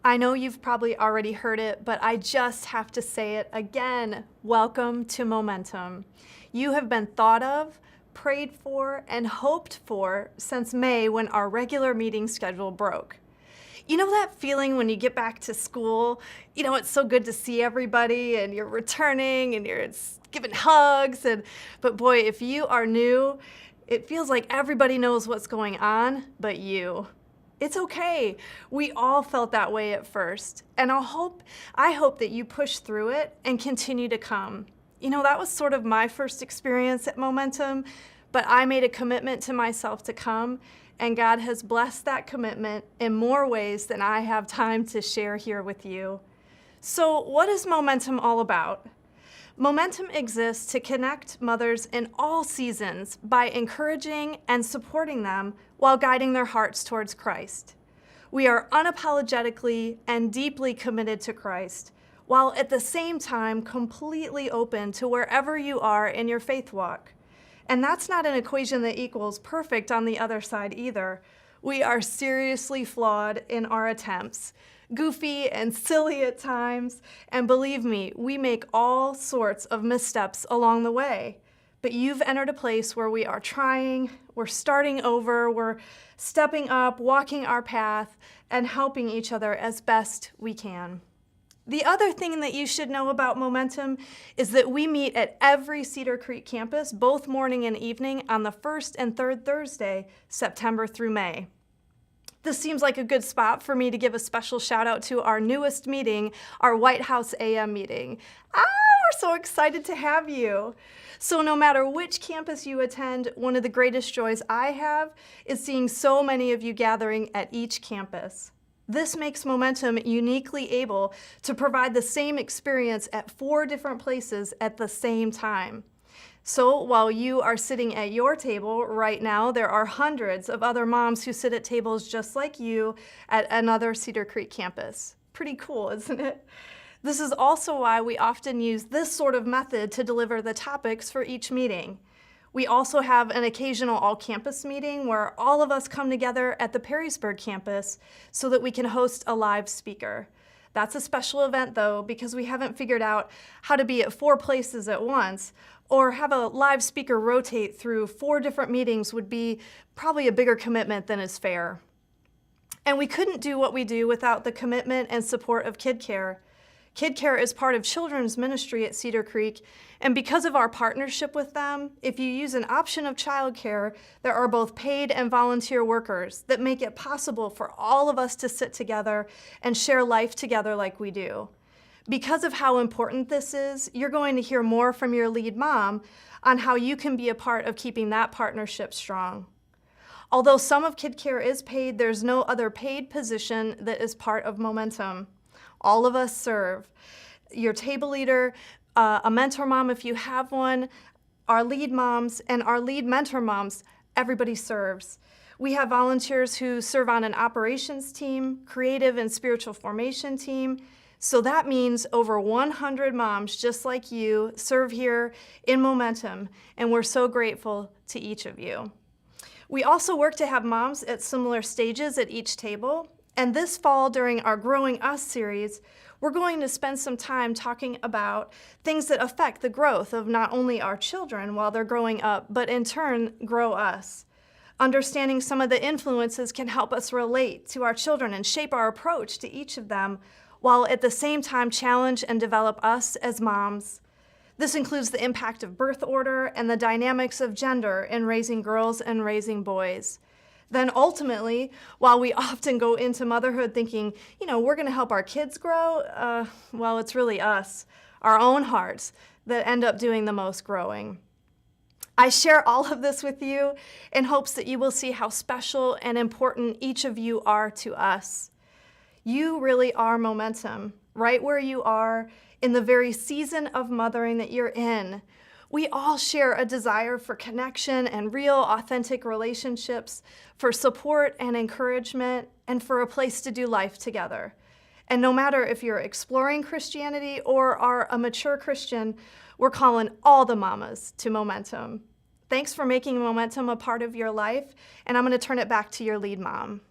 I know you've probably already heard it, but I just have to say it again. Welcome to Momentum. You have been thought of, prayed for, and hoped for since May when our regular meeting schedule broke. You know that feeling when you get back to school? You know, it's so good to see everybody and you're returning and you're giving hugs. But boy, if you are new, it feels like everybody knows what's going on but you. It's okay. We all felt that way at first. And I hope that you push through it and continue to come. You know, that was sort of my first experience at Momentum, but I made a commitment to myself to come, and God has blessed that commitment in more ways than I have time to share here with you. So what is Momentum all about? Momentum exists to connect mothers in all seasons by encouraging and supporting them while guiding their hearts towards Christ. We are unapologetically and deeply committed to Christ, while at the same time completely open to wherever you are in your faith walk. And that's not an equation that equals perfect on the other side either. We are seriously flawed in our attempts, goofy and silly at times, and believe me, we make all sorts of missteps along the way. But you've entered a place where we are trying, we're starting over, we're stepping up, walking our path, and helping each other as best we can. The other thing that you should know about Momentum is that we meet at every Cedar Creek campus, both morning and evening, on the first and third Thursday, September through May. This seems like a good spot for me to give a special shout out to our newest meeting, our White House AM meeting. We're so excited to have you. So no matter which campus you attend, one of the greatest joys I have is seeing so many of you gathering at each campus. This makes Momentum uniquely able to provide the same experience at 4 different places at the same time. So while you are sitting at your table right now, there are hundreds of other moms who sit at tables just like you at another Cedar Creek campus. Pretty cool, isn't it? This is also why we often use this sort of method to deliver the topics for each meeting. We also have an occasional all-campus meeting where all of us come together at the Perrysburg campus so that we can host a live speaker. That's a special event though, because we haven't figured out how to be at 4 places at once, or have a live speaker rotate through 4 different meetings would be probably a bigger commitment than is fair. And we couldn't do what we do without the commitment and support of KidCare. KidCare is part of children's ministry at Cedar Creek, and because of our partnership with them, if you use an option of childcare, there are both paid and volunteer workers that make it possible for all of us to sit together and share life together like we do. Because of how important this is, you're going to hear more from your lead mom on how you can be a part of keeping that partnership strong. Although some of KidCare is paid, there's no other paid position that is part of Momentum. All of us serve. Your table leader, a mentor mom if you have one, our lead moms, and our lead mentor moms, everybody serves. We have volunteers who serve on an operations team, creative and spiritual formation team. So that means over 100 moms just like you serve here in Momentum, and we're so grateful to each of you. We also work to have moms at similar stages at each table. And this fall, during our Growing Us series, we're going to spend some time talking about things that affect the growth of not only our children while they're growing up, but in turn, grow us. Understanding some of the influences can help us relate to our children and shape our approach to each of them, while at the same time challenge and develop us as moms. This includes the impact of birth order and the dynamics of gender in raising girls and raising boys. Then ultimately, while we often go into motherhood thinking, you know, we're gonna help our kids grow, well, it's really us, our own hearts, that end up doing the most growing. I share all of this with you in hopes that you will see how special and important each of you are to us. You really are Momentum, right where you are, in the very season of mothering that you're in. We all share a desire for connection and real, authentic relationships, for support and encouragement, and for a place to do life together. And no matter if you're exploring Christianity or are a mature Christian, we're calling all the mamas to Momentum. Thanks for making Momentum a part of your life, and I'm going to turn it back to your lead mom.